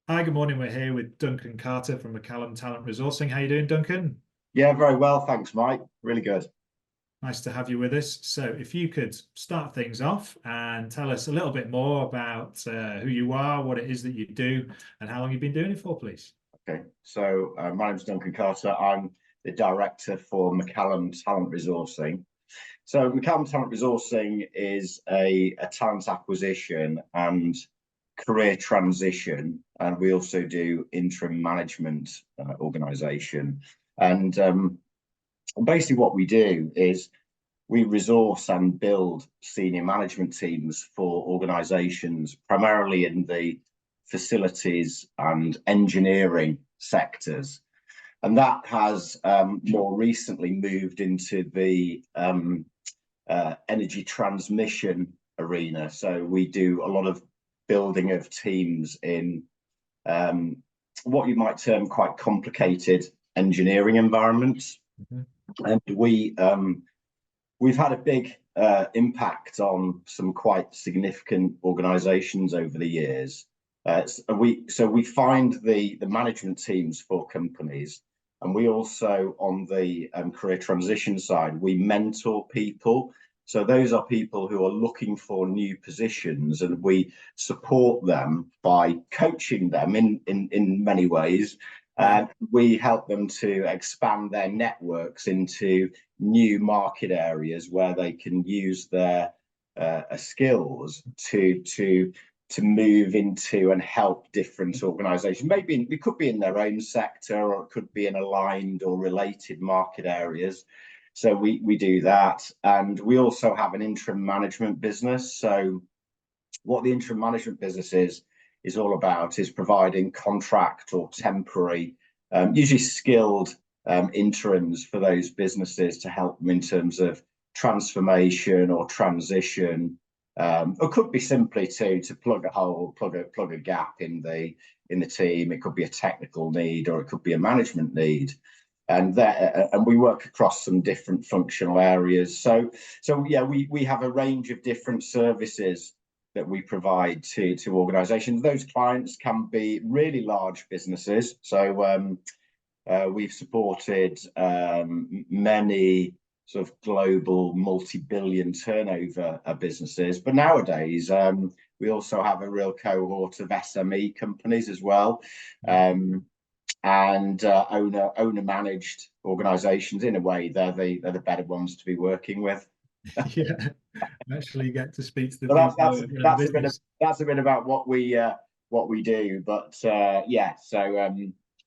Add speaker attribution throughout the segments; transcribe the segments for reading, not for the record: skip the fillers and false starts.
Speaker 1: Hi, good morning. We're here with Duncan Carter from Macallam Talent Resourcing. How you doing, Duncan?
Speaker 2: Yeah, very well. Thanks, Mike. Really good.
Speaker 1: Nice to have you with us. So, if you could start things off and tell us a little bit more about who you are, what it is that you do, and how long you've been doing it for, please.
Speaker 2: Okay. So, my name's Duncan Carter. I'm the director for Macallam Talent Resourcing. So, Macallam Talent Resourcing is a talent acquisition and career transition, and we also do interim management organisation. And basically, what we do is we resource and build senior management teams for organisations, primarily in the facilities and engineering sectors. And that has more recently moved into the energy transmission arena. So we do a lot of building of teams in um, what you might term quite complicated engineering environments.
Speaker 1: Mhm.
Speaker 2: And we've had a big impact on some quite significant organisations over the years. So we find the management teams for companies, and we also on the career transition side we mentor people. So those are people who are looking for new positions, and we support them by coaching them in many ways.
Speaker 1: Yeah.
Speaker 2: And we help them to expand their networks into new market areas where they can use their skills to move into and help different organisations. Maybe it could be in their own sector, or it could be in aligned or related market areas. So we do that, and we also have an interim management business. So what the interim management business is all about is providing contract or temporary, usually skilled interims for those businesses to help them in terms of transformation or transition. Or could be simply to plug a hole, plug a gap in the team. It could be a technical need, or it could be a management need. And we work across some different functional areas. So yeah, we have a range of different services that we provide to organisations. Those clients can be really large businesses. So we've supported many sort of global multi-billion turnover businesses. But nowadays, we also have a real cohort of SME companies as well. And owner managed organisations. In a way, they're the better ones to be working with.
Speaker 1: Yeah. Actually get to speak to the
Speaker 2: So
Speaker 1: people who are in the business.
Speaker 2: that's a bit about what we do. But yeah, so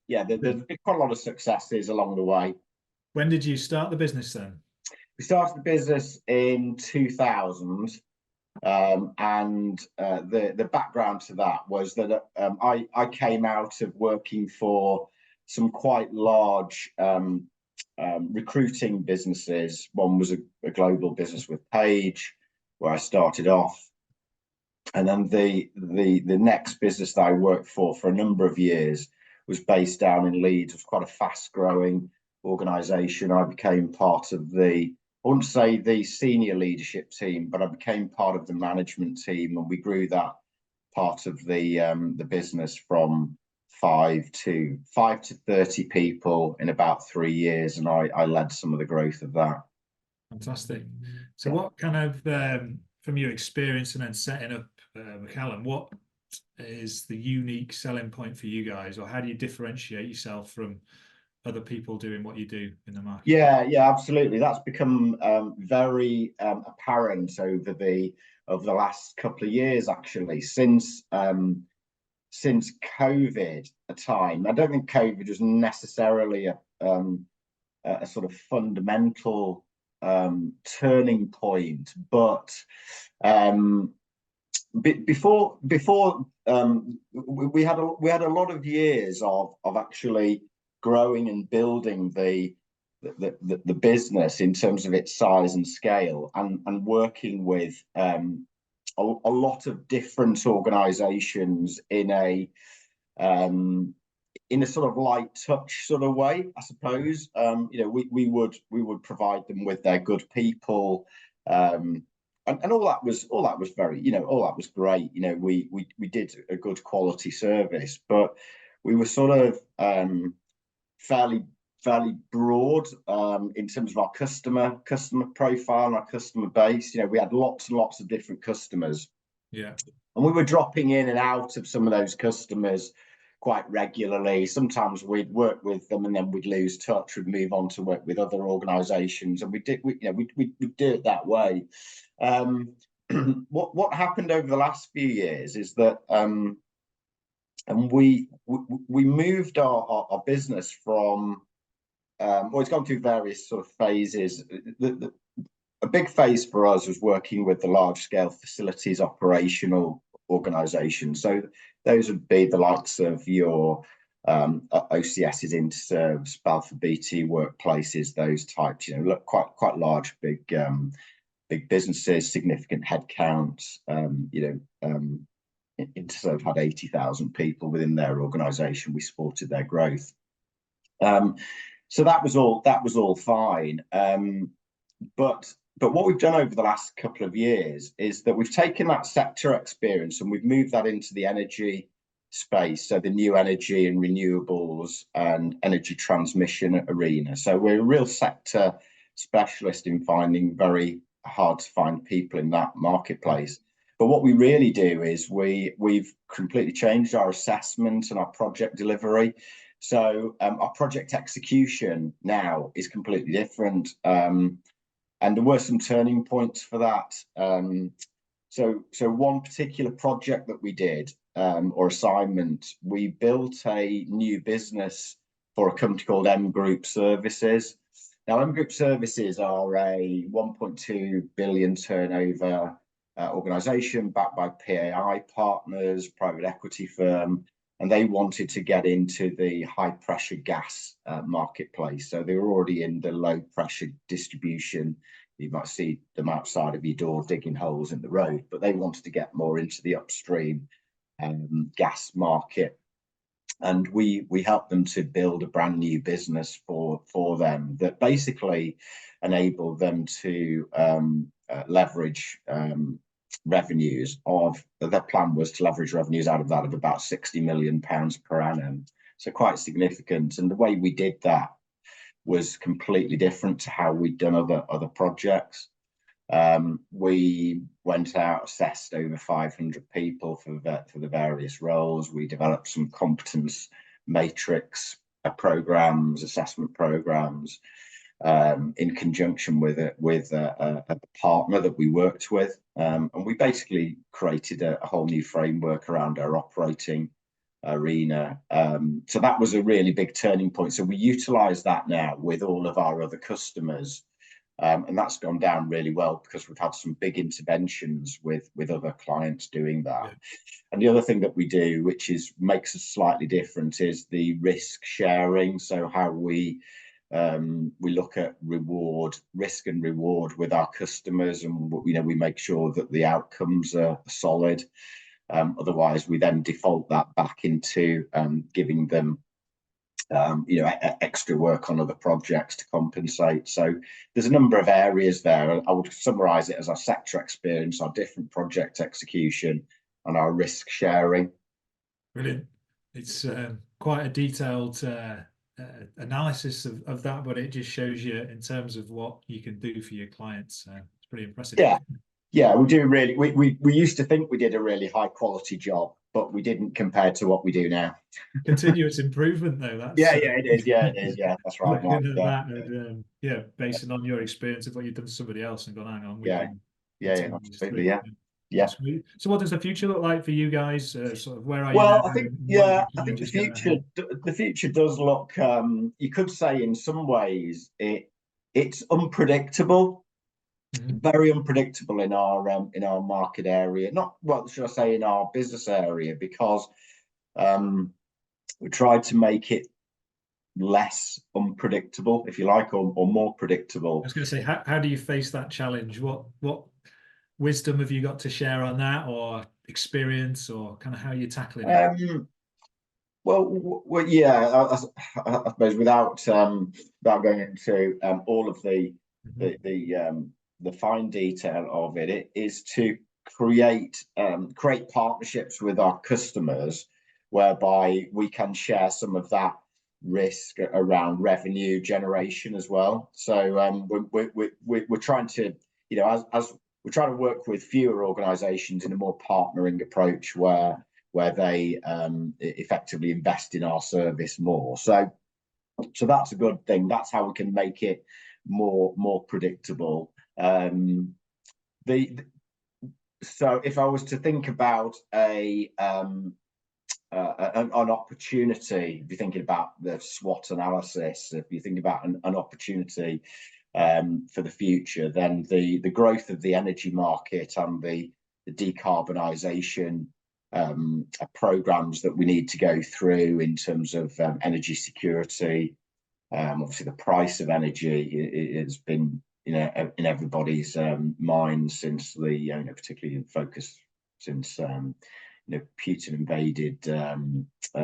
Speaker 2: yeah, there's been quite a lot of successes along the way.
Speaker 1: When did you start the business then?
Speaker 2: We started the business in 2000, and the background to that was that I came out of working for some quite large recruiting businesses. One was a global business with Page, where I started off. And then the next business that I worked for a number of years was based down in Leeds. It was quite a fast growing organisation. I became part of I wouldn't say the senior leadership team, but I became part of the management team, and we grew that part of the business from five to 30 people in about 3 years, and I led some of the growth of that.
Speaker 1: Fantastic. So,
Speaker 2: Yeah.
Speaker 1: what kind of, from your experience and then setting up Macallam, what is the unique selling point for you guys, or how do you differentiate yourself from other people doing what you do in the marketplace?
Speaker 2: Yeah, absolutely. That's become very apparent over the last couple of years, actually, since COVID time. I don't think COVID was necessarily a sort of fundamental turning point, but before we had a lot of years of actually growing and building the business in terms of its size and scale, and working with a lot of different organizations in a sort of light touch sort of way, I suppose. We would provide them with their good people, and all that was very, all that was great. We did a good quality service, but we were sort of fairly broad in terms of our customer profile and our customer base. We had lots and lots of different customers.
Speaker 1: Yeah.
Speaker 2: And we were dropping in and out of some of those customers quite regularly. Sometimes we'd work with them and then we'd lose touch, we'd move on to work with other organizations, and we'd do it that way. What happened over the last few years is that and we moved our business from well, it's gone through various sort of phases. A big phase for us was working with the large scale facilities operational organizations. So those would be the likes of your OCS's, Interserves, Balfour Beatty Workplaces, those types. Look quite large, big businesses, significant headcounts. Interserve had 80,000 people within their organization. We supported their growth. So that was all fine. But what we've done over the last couple of years is that we've taken that sector experience and we've moved that into the energy space, so the new energy and renewables and energy transmission arena. So we're a real sector specialist in finding very hard to find people in that marketplace. But what we really do is we've completely changed our assessment and our project delivery. So our project execution now is completely different. And there were some turning points for that. So one particular project that we did, or assignment, we built a new business for a company called M Group Services. Now, M Group Services are a 1.2 billion turnover organisation backed by PAI partners, private equity firm, and they wanted to get into the high pressure gas marketplace. So they were already in the low pressure distribution. You might see them outside of your door digging holes in the road, but they wanted to get more into the upstream gas market. And we helped them to build a brand new business for them that basically enabled them to leverage revenues of, their plan was to leverage revenues out of that of about £60 million per annum. So quite significant. And the way we did that was completely different to how we'd done other projects. We went out, assessed over 500 people for the various roles. We developed some competence matrix programs, assessment programs, in conjunction with a partner that we worked with. And we basically created a whole new framework around our operating arena. So that was a really big turning point. So we utilize that now with all of our other customers. And that's gone down really well because we've had some big interventions with other clients doing that. Yeah. And the other thing that we do, which makes us slightly different, is the risk sharing. So how we look at risk and reward with our customers, and we make sure that the outcomes are solid. Otherwise, we then default that back into giving them extra work on other projects to compensate. So there's a number of areas there. I would summarize it as our sector experience, our different project execution, and our risk sharing.
Speaker 1: Brilliant. It's quite a detailed analysis of that, but it just shows you in terms of what you can do for your clients. It's pretty impressive.
Speaker 2: Yeah, we do really. We used to think we did a really high quality job, but we didn't compared to what we do now.
Speaker 1: Continuous improvement, though. That's
Speaker 2: it is. Yeah, that's right.
Speaker 1: Looking at that, and based on your experience of what you've done to somebody else, and gone, hang on,
Speaker 2: absolutely, yeah.
Speaker 1: So, what does the future look like for you guys? Sort of where are you?
Speaker 2: Well, I think the future does look. You could say in some ways it's unpredictable. Very unpredictable in our market area. Not, well, should I say, in our business area, because we tried to make it less unpredictable, if you like, or more predictable.
Speaker 1: I was going to say, how do you face that challenge? What wisdom have you got to share on that, or experience, or kind of how you're tackling it?
Speaker 2: Well, yeah. I suppose without going into all of the the fine detail of it is to create partnerships with our customers, whereby we can share some of that risk around revenue generation as well. So we're trying to, as we're trying to work with fewer organisations in a more partnering approach, where they effectively invest in our service more. So that's a good thing. That's how we can make it more predictable. So if I was to think about an opportunity, if you're thinking about the SWOT analysis, if you think about an opportunity for the future, then the growth of the energy market and the decarbonisation programs that we need to go through in terms of energy security. Obviously, the price of energy has been, in everybody's mind since particularly in focus since Putin invaded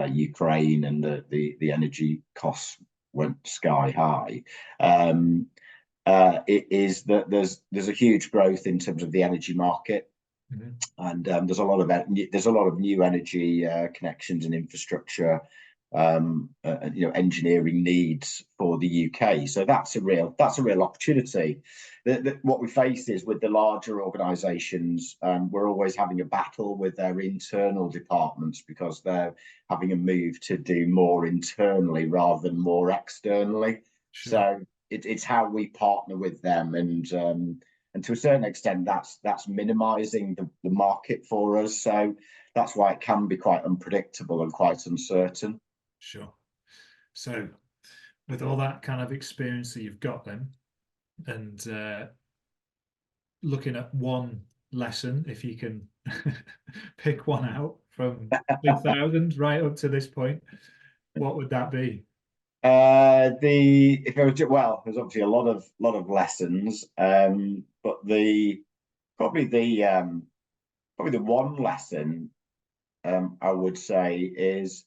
Speaker 2: Ukraine, and the energy costs went sky high. It is that there's a huge growth in terms of the energy market. Mm-hmm. And there's a lot of new energy connections and infrastructure, engineering needs for the UK. So that's a real opportunity. What we face is, with the larger organisations, we're always having a battle with their internal departments, because they're having a move to do more internally rather than more externally. Sure. So it's how we partner with them, and to a certain extent, that's minimising the market for us. So that's why it can be quite unpredictable and quite uncertain.
Speaker 1: Sure. So with all that kind of experience that you've got then, and looking at one lesson, if you can pick one out from 2000 right up to this point, what would that be?
Speaker 2: There's obviously a lot of lessons, but probably the one lesson I would say is,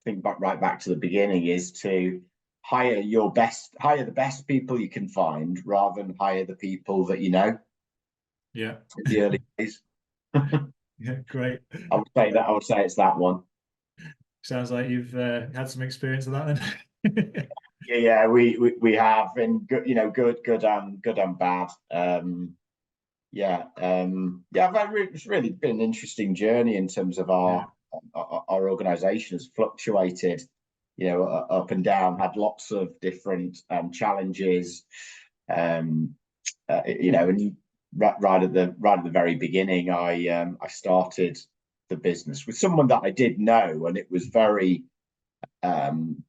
Speaker 2: think right back to the beginning, is to hire the best people you can find, rather than hire the people that you know.
Speaker 1: Yeah.
Speaker 2: The early days.
Speaker 1: Yeah, great.
Speaker 2: I would say it's that one.
Speaker 1: Sounds like you've had some experience of that then.
Speaker 2: Yeah, we have, and good and bad. It's really been an interesting journey in terms of our organisation has fluctuated, up and down, had lots of different challenges, and right at the very beginning, I started the business with someone that I did know, and it was very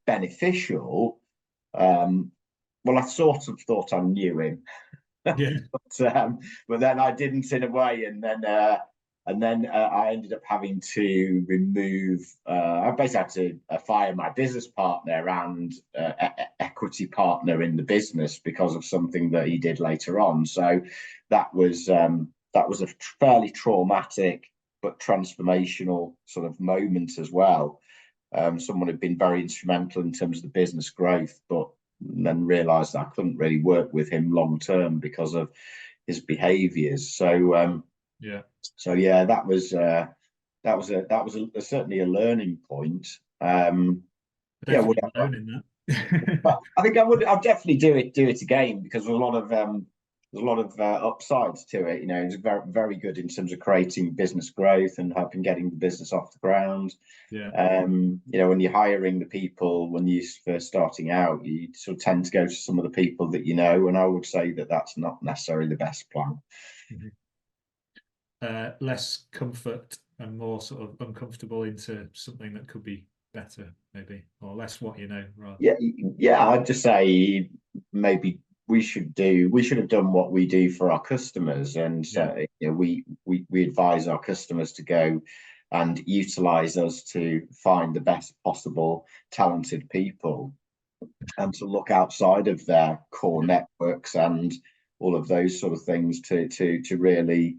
Speaker 2: beneficial. Well, I sort of thought I knew him. Yeah. But then I didn't, in a way, and then I ended up having to remove. I basically had to fire my business partner and equity partner in the business because of something that he did later on. So that was a fairly traumatic but transformational sort of moment as well. Someone had been very instrumental in terms of the business growth, but then realised that I couldn't really work with him long term because of his behaviours. So that was certainly a learning point. But I think I'd definitely do it again, because there's a lot of upsides to it. It's very, very good in terms of creating business growth and helping getting the business off the ground. Yeah. When you're hiring the people, when you're first starting out, you sort of tend to go to some of the people that you know, and I would say that that's not necessarily the best plan.
Speaker 1: Mm-hmm. Less comfort and more sort of uncomfortable into something that could be better, maybe, or less what you know, rather.
Speaker 2: Yeah. I'd just say maybe we should have done what we do for our customers, and we advise our customers to go and utilize us to find the best possible talented people, and to look outside of their core networks and all of those sort of things to really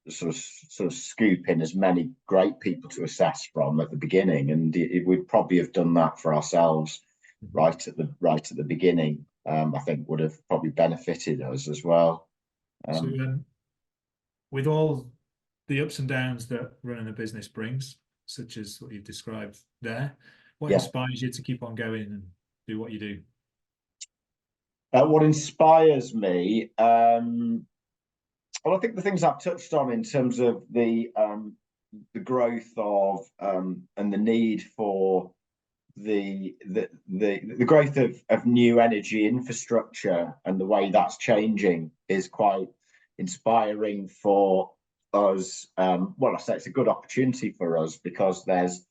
Speaker 2: sort of scoop in as many great people to assess from at the beginning. And we'd probably have done that for ourselves right at the beginning. I think would have probably benefited us as well.
Speaker 1: So with all the ups and downs that running a business brings, such as what you've described there, what
Speaker 2: Yeah.
Speaker 1: inspires you to keep on going and do what you do?
Speaker 2: What inspires me? Well, I think the things I've touched on in terms of the growth of and the need for the growth of new energy infrastructure and the way that's changing is quite inspiring for us. Well, I say it's a good opportunity for us because there's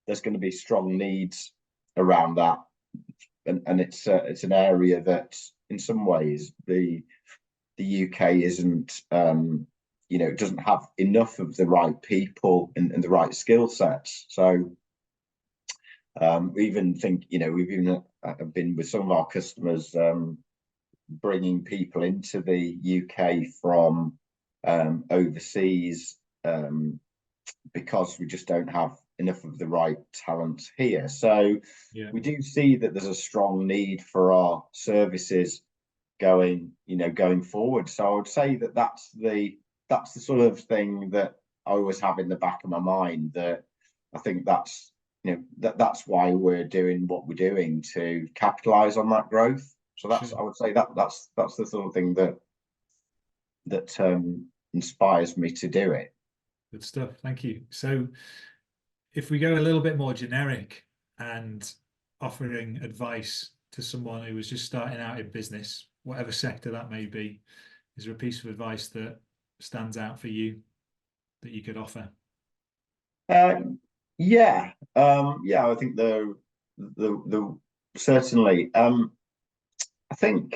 Speaker 2: going to be strong needs around that, and it's an area that in some ways the UK isn't, it doesn't have enough of the right people and the right skill sets. So we even think, we've even been with some of our customers bringing people into the UK from overseas because we just don't have enough of the right talent here. So we do see that there's a strong need for our services going forward. So I would say that that's the sort of thing that I always have in the back of my mind, that I think that's that's why we're doing what we're doing, to capitalize on that growth. So that's I would say that's the sort of thing that inspires me to do it.
Speaker 1: Good stuff. Thank you. So if we go a little bit more generic and offering advice to someone who was just starting out in business, whatever sector that may be, is there a piece of advice that stands out for you that you could offer?
Speaker 2: Yeah, I think the certainly. I think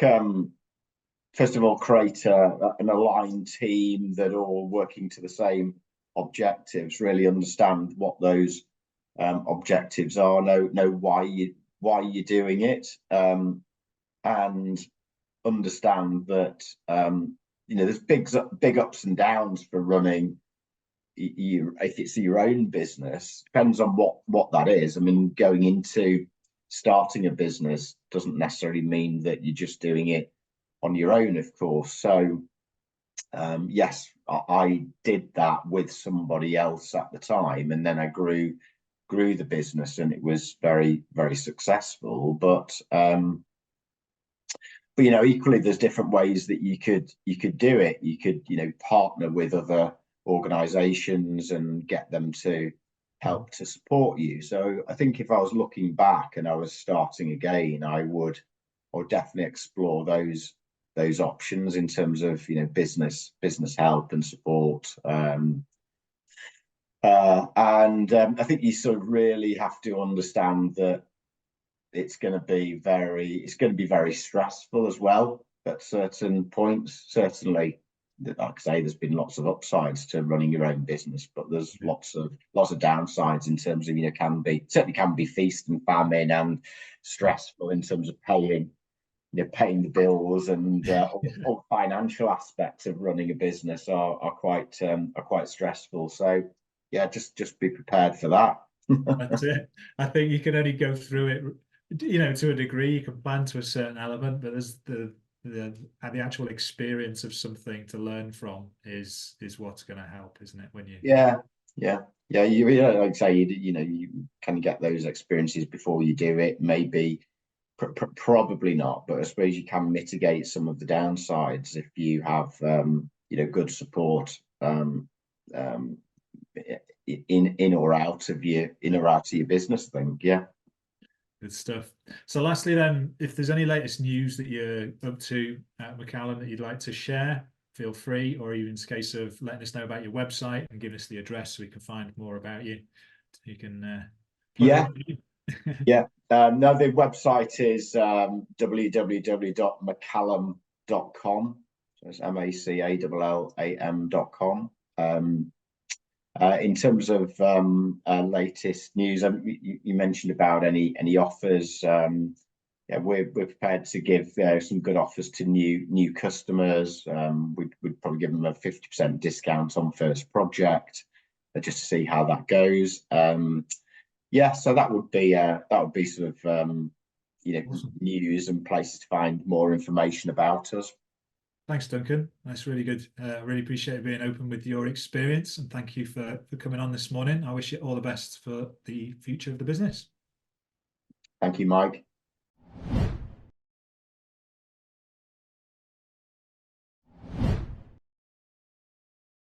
Speaker 2: first of all, create an aligned team that are all working to the same objectives. Really understand what those objectives are. Know why you're doing it, and understand that there's big ups and downs for running. If it's your own business, depends on what that is. I mean, going into starting a business doesn't necessarily mean that you're just doing it on your own, of course. So yes, I did that with somebody else at the time, and then I grew the business, and it was very, very successful. But equally, there's different ways that you could do it. You could partner with other organizations and get them to help to support you. So I think if I was looking back and I was starting again, I would definitely explore those options in terms of business help and support. And I think you sort of really have to understand that it's going to be very stressful as well at certain points. Certainly, like I say, there's been lots of upsides to running your own business, but there's lots of downsides in terms of can be feast and famine, and stressful in terms of paying the bills, and all financial aspects of running a business are quite stressful. So yeah, just be prepared for that.
Speaker 1: That's it. I think you can only go through it, to a degree. You can plan to a certain element, but there's the actual experience of something to learn from is what's going to help, isn't it? When you
Speaker 2: yeah you like I say, you can get those experiences before you do it. Maybe probably not, but I suppose you can mitigate some of the downsides if you have good support in or out of your business thing. Yeah.
Speaker 1: Good stuff. So lastly then, if there's any latest news that you're up to at Macallam that you'd like to share, feel free, or even in case of letting us know about your website and giving us the address so we can find more about you. You can
Speaker 2: yeah. No, the website is www.macallam.com. So it's MACALLAM.com. In terms of latest news, you mentioned about any offers. We're prepared to give some good offers to new customers. We'd probably give them a 50% discount on first project, just to see how that goes. So that would be sort of
Speaker 1: Awesome.
Speaker 2: news and places to find more information about us.
Speaker 1: Thanks, Duncan. That's really good. Really appreciate being open with your experience, and thank you for coming on this morning. I wish you all the best for the future of the business.
Speaker 2: Thank you, Mike.